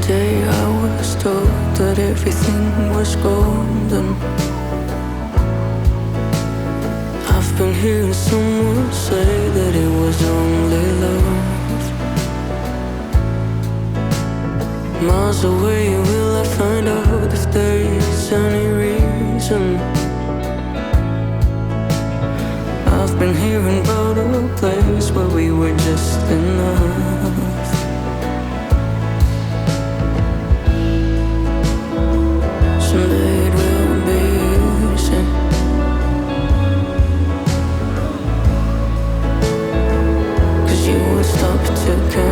day I was told that everything was golden. I've been hearing someone say that it was only love. Miles away, will I find out if there is any reason? I've been hearing about a place where we were just enough. Someday it will be easy. Cause you won't stop to care.